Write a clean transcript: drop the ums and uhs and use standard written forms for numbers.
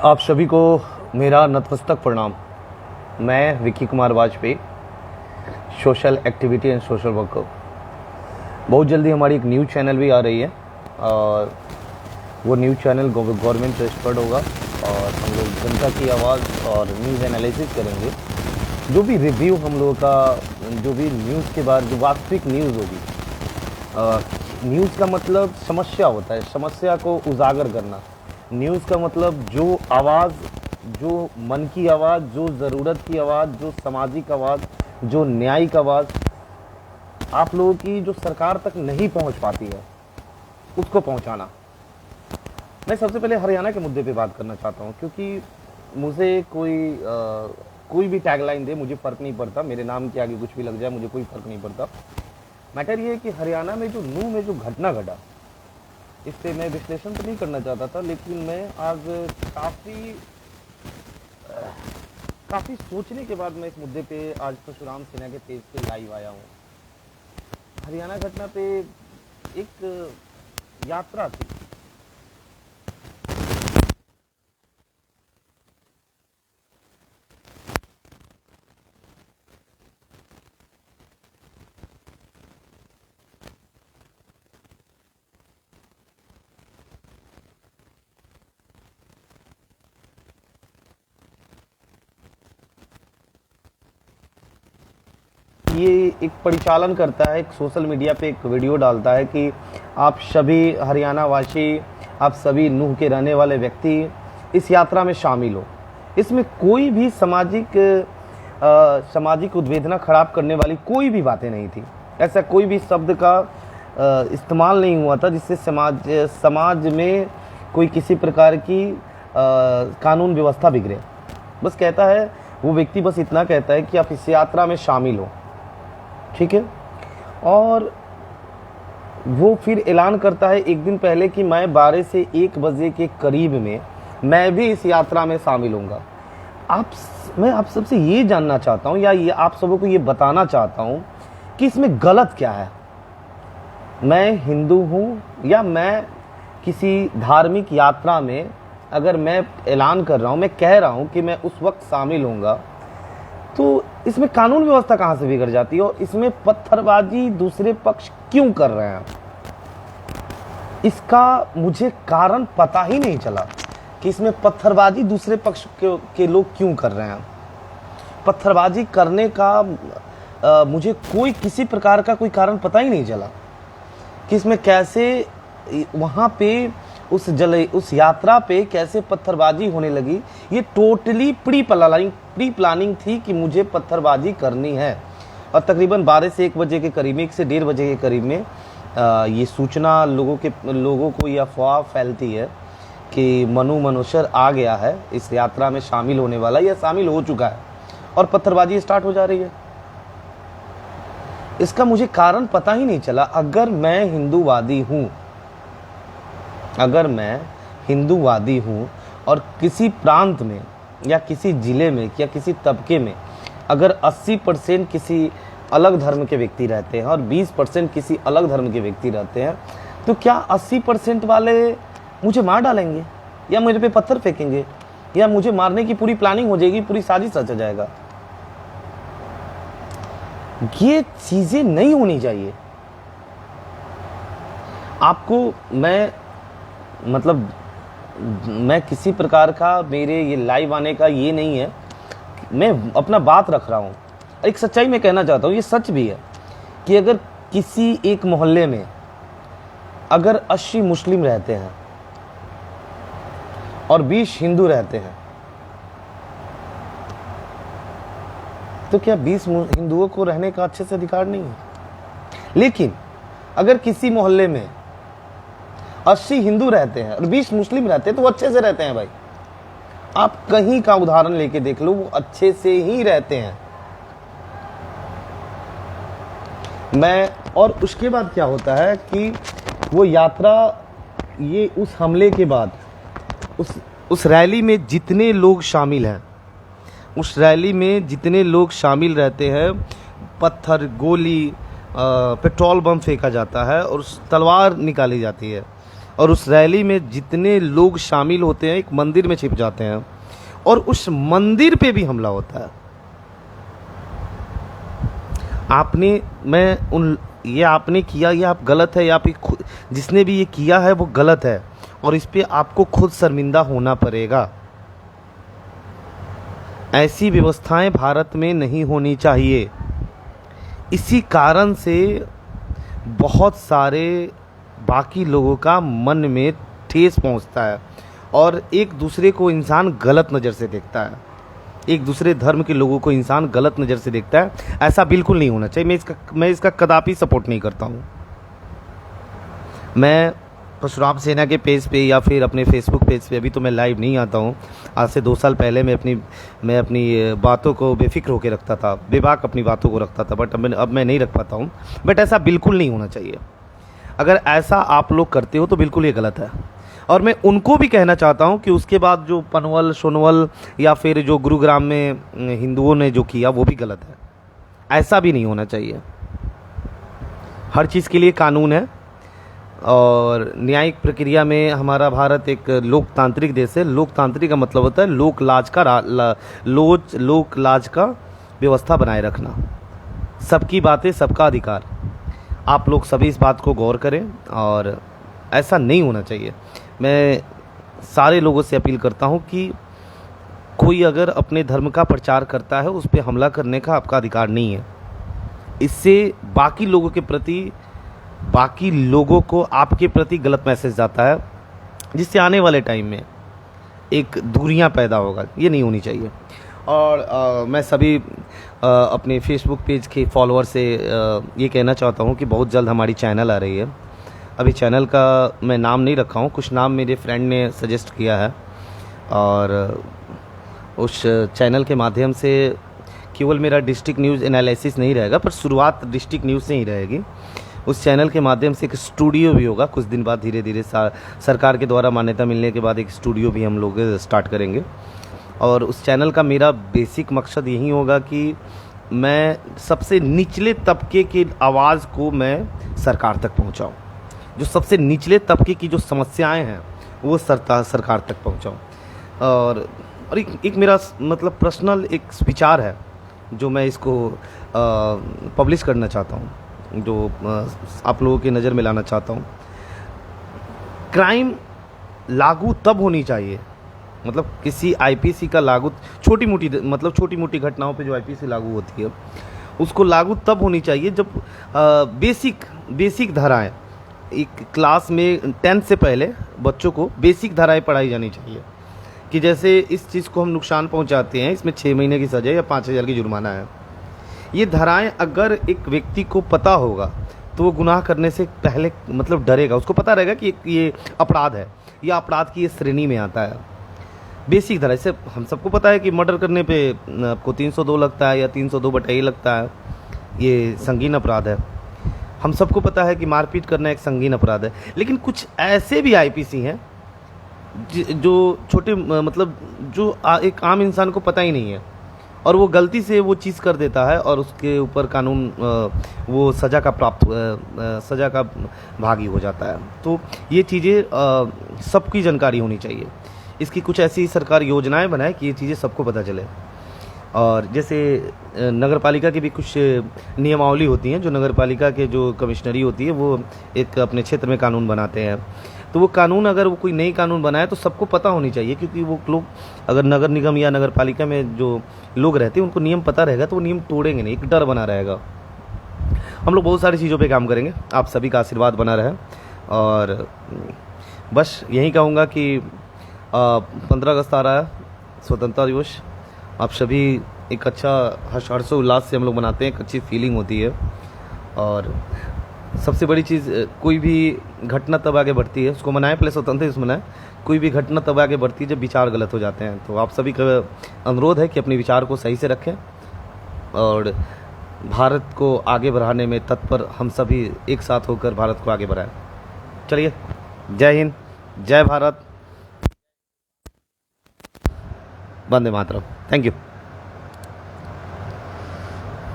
आप सभी को मेरा नतमस्तक प्रणाम। मैं Vicky Kumar Vajpayee, social activity and social worker. बहुत जल्दी हमारी एक न्यूज़ चैनल भी आ रही है और वो न्यूज़ चैनल गवर्नमेंट रजिस्टर्ड होगा और हम लोग जनता की आवाज़ और न्यूज़ एनालिसिस करेंगे। जो भी रिव्यू हम लोगों का, जो भी न्यूज़ के बाद जो वास्तविक न्यूज़ होगी। न्यूज़ का मतलब समस्या होता है, समस्या को उजागर करना। न्यूज़ का मतलब जो आवाज़, जो मन की आवाज़, जो ज़रूरत की आवाज़, जो सामाजिक आवाज़, जो न्यायिक आवाज़ आप लोगों की जो सरकार तक नहीं पहुंच पाती है, उसको पहुंचाना। मैं सबसे पहले हरियाणा के मुद्दे पे बात करना चाहता हूं, क्योंकि मुझे कोई भी टैगलाइन दे, मुझे फ़र्क नहीं पड़ता। मेरे नाम के आगे कुछ भी लग जाए, मुझे कोई फ़र्क नहीं पड़ता। मैटर ये है कि हरियाणा में जो नूह में जो घटना घटा, इस पर मैं विश्लेषण तो नहीं करना चाहता था, लेकिन मैं आज काफ़ी सोचने के बाद मैं इस मुद्दे पे आज परशुराम सिन्हा के पेज पे लाइव आया हूँ। हरियाणा घटना पे एक यात्रा थी। ये एक परिचालन करता है, एक सोशल मीडिया पे एक वीडियो डालता है कि आप सभी हरियाणा वासी, आप सभी नूह के रहने वाले व्यक्ति इस यात्रा में शामिल हो। इसमें कोई भी सामाजिक उद्वेदना खराब करने वाली कोई भी बातें नहीं थी। ऐसा कोई भी शब्द का इस्तेमाल नहीं हुआ था जिससे समाज में कोई किसी प्रकार की कानून व्यवस्था बिगड़े। बस कहता है, वो व्यक्ति बस इतना कहता है कि आप इस यात्रा में शामिल हो, ठीक है। और वो फिर ऐलान करता है एक दिन पहले कि मैं 12 से 1 बजे के करीब में मैं भी इस यात्रा में शामिल होऊंगा। मैं आप सबसे ये जानना चाहता हूँ, या ये आप सबों को ये बताना चाहता हूँ कि इसमें गलत क्या है। मैं हिंदू हूँ या मैं किसी धार्मिक यात्रा में अगर मैं ऐलान कर रहा हूँ, मैं कह रहा हूँ कि मैं उस वक्त शामिल होऊंगा, तो इसमें कानून व्यवस्था कहाँ से बिगड़ जाती है और इसमें पत्थरबाजी दूसरे पक्ष क्यों कर रहे हैं, इसका मुझे कारण पता ही नहीं चला कि इसमें पत्थरबाजी दूसरे पक्ष के लोग क्यों कर रहे हैं। पत्थरबाजी करने का मुझे किसी प्रकार का कोई कारण पता ही नहीं चला कि इसमें कैसे वहाँ पे उस यात्रा पे कैसे पत्थरबाजी होने लगी। ये टोटली प्री प्लानिंग थी कि मुझे पत्थरबाजी करनी है। और तकरीबन 12 से 1 बजे के करीब में, 1 से 1:30 बजे के करीब में ये सूचना लोगों को यह अफवाह फैलती है कि मनु मनोशर आ गया है, इस यात्रा में शामिल होने वाला, या शामिल हो चुका है और पत्थरबाजी स्टार्ट हो जा रही है। इसका मुझे कारण पता ही नहीं चला। अगर मैं हिंदूवादी हूँ और किसी प्रांत में या किसी जिले में या किसी तबके में अगर 80% किसी अलग धर्म के व्यक्ति रहते हैं और 20% किसी अलग धर्म के व्यक्ति रहते हैं, तो क्या 80% वाले मुझे मार डालेंगे या मेरे पे पत्थर फेंकेंगे या मुझे मारने की पूरी प्लानिंग हो जाएगी, पूरी साजिश रचा जाएगा? ये चीजें नहीं होनी चाहिए। आपको मैं किसी प्रकार का, मेरे ये लाइव आने का ये नहीं है, मैं अपना बात रख रहा हूँ। एक सच्चाई में कहना चाहता हूँ, ये सच भी है कि अगर किसी एक मोहल्ले में अगर 80 मुस्लिम रहते हैं और 20 हिंदू रहते हैं, तो क्या 20 हिंदुओं को रहने का अच्छे से अधिकार नहीं है? लेकिन अगर किसी मोहल्ले में 80 हिंदू रहते हैं और 20 मुस्लिम रहते हैं, तो वो अच्छे से रहते हैं भाई। आप कहीं का उदाहरण लेके देख लो, वो अच्छे से ही रहते हैं। और उसके बाद क्या होता है कि वो यात्रा, ये उस हमले के बाद उस रैली में जितने लोग शामिल हैं, उस रैली में जितने लोग शामिल रहते हैं, पत्थर, गोली, पेट्रोल बम फेंका जाता है और तलवार निकाली जाती है और उस रैली में जितने लोग शामिल होते हैं एक मंदिर में छिप जाते हैं और उस मंदिर पे भी हमला होता है। आपने मैं उन ये आपने किया, ये आप गलत है, या आप जिसने भी ये किया है वो गलत है और इस पे आपको खुद शर्मिंदा होना पड़ेगा। ऐसी व्यवस्थाएं भारत में नहीं होनी चाहिए। इसी कारण से बहुत सारे बाकी लोगों का मन में ठेस पहुंचता है और एक दूसरे को इंसान गलत नज़र से देखता है, एक दूसरे धर्म के लोगों को इंसान गलत नज़र से देखता है। ऐसा बिल्कुल नहीं होना चाहिए। मैं इसका कदापि सपोर्ट नहीं करता हूँ। मैं परशुराम सेना के पेज पे या फिर अपने फेसबुक पेज पे अभी तो मैं लाइव नहीं आता हूँ। आज से 2 साल पहले मैं अपनी बातों को बेफिक्र होकर रखता था, बेबाक अपनी बातों को रखता था, बट अब मैं नहीं रख पाता हूँ। बट ऐसा बिल्कुल नहीं होना चाहिए। अगर ऐसा आप लोग करते हो तो बिल्कुल ये गलत है। और मैं उनको भी कहना चाहता हूँ कि उसके बाद जो पनवल सोनवल या फिर जो गुरुग्राम में हिंदुओं ने जो किया वो भी गलत है। ऐसा भी नहीं होना चाहिए। हर चीज़ के लिए कानून है और न्यायिक प्रक्रिया में हमारा भारत एक लोकतांत्रिक देश है। लोकतांत्रिक का मतलब होता है लोक लाज का व्यवस्था बनाए रखना, सबकी बातें सबका अधिकार। आप लोग सभी इस बात को गौर करें और ऐसा नहीं होना चाहिए। मैं सारे लोगों से अपील करता हूं कि कोई अगर अपने धर्म का प्रचार करता है उस पर हमला करने का आपका अधिकार नहीं है। इससे बाकी लोगों को आपके प्रति गलत मैसेज जाता है, जिससे आने वाले टाइम में एक दूरियां पैदा होगा। ये नहीं होनी चाहिए। और मैं सभी अपने फेसबुक पेज के फॉलोअर से ये कहना चाहता हूँ कि बहुत जल्द हमारी चैनल आ रही है। अभी चैनल का मैं नाम नहीं रखा हूँ, कुछ नाम मेरे फ्रेंड ने सजेस्ट किया है और उस चैनल के माध्यम से केवल मेरा डिस्ट्रिक्ट न्यूज़ एनालिसिस नहीं रहेगा, पर शुरुआत डिस्ट्रिक्ट न्यूज़ से ही रहेगी। उस चैनल के माध्यम से एक स्टूडियो भी होगा। कुछ दिन बाद धीरे धीरे सरकार के द्वारा मान्यता मिलने के बाद एक स्टूडियो भी हम लोग स्टार्ट करेंगे। और उस चैनल का मेरा बेसिक मकसद यही होगा कि मैं सबसे निचले तबके की आवाज़ को मैं सरकार तक पहुंचाऊं। जो सबसे निचले तबके की जो समस्याएं हैं वो सरकार तक पहुंचाऊं। और एक मेरा मतलब पर्सनल एक विचार है जो मैं इसको पब्लिश करना चाहता हूं, जो आप लोगों की नज़र में लाना चाहता हूं। क्राइम लागू तब होनी चाहिए, मतलब किसी आईपीसी का लागू छोटी मोटी घटनाओं पे जो आईपीसी लागू होती है उसको लागू तब होनी चाहिए जब बेसिक धाराएं, एक क्लास में 10th से पहले बच्चों को बेसिक धाराएं पढ़ाई जानी चाहिए कि जैसे इस चीज़ को हम नुकसान पहुंचाते हैं, इसमें 6 महीने की सज़ा या 5,000 की जुर्माना है। ये धाराएं अगर एक व्यक्ति को पता होगा तो वो गुनाह करने से पहले मतलब डरेगा। उसको पता रहेगा कि ये अपराध है, या अपराध की ये श्रेणी में आता है। बेसिक धारा, इससे हम सबको पता है कि मर्डर करने पे आपको 302 लगता है या 302/A लगता है, ये संगीन अपराध है। हम सबको पता है कि मारपीट करना एक संगीन अपराध है। लेकिन कुछ ऐसे भी आईपीसी हैं जो छोटे मतलब जो एक आम इंसान को पता ही नहीं है और वो गलती से वो चीज़ कर देता है और उसके ऊपर कानून वो सज़ा का भागी हो जाता है। तो ये चीज़ें सबकी जानकारी होनी चाहिए। इसकी कुछ ऐसी सरकार योजनाएं बनाए कि ये चीज़ें सबको पता चले। और जैसे नगर पालिका की भी कुछ नियमावली होती हैं, जो नगर पालिका के जो कमिश्नरी होती है वो एक अपने क्षेत्र में कानून बनाते हैं। तो वो कानून अगर वो कोई नई कानून बनाए तो सबको पता होनी चाहिए, क्योंकि वो लोग अगर नगर निगम या नगर पालिका में जो लोग रहते हैं उनको नियम पता रहेगा तो वो नियम तोड़ेंगे नहीं, एक डर बना रहेगा। हम लोग बहुत सारी चीज़ों पे काम करेंगे, आप सभी का आशीर्वाद बना रहे। और बस यही कहूँगा कि 15 अगस्त आ रहा है, स्वतंत्रता दिवस। आप सभी एक अच्छा हर्षोल्लास से हम लोग मनाते हैं, एक अच्छी फीलिंग होती है। और सबसे बड़ी चीज़, कोई भी घटना तब आगे बढ़ती है, उसको मनाएं, पहले स्वतंत्रता दिवस मनाएं। कोई भी घटना तब आगे बढ़ती है जब विचार गलत हो जाते हैं। तो आप सभी का अनुरोध है कि अपने विचार को सही से रखें और भारत को आगे बढ़ाने में तत्पर हम सभी एक साथ होकर भारत को आगे बढ़ाएं। चलिए, जय हिंद, जय भारत, वंदे मातरम। Thank you.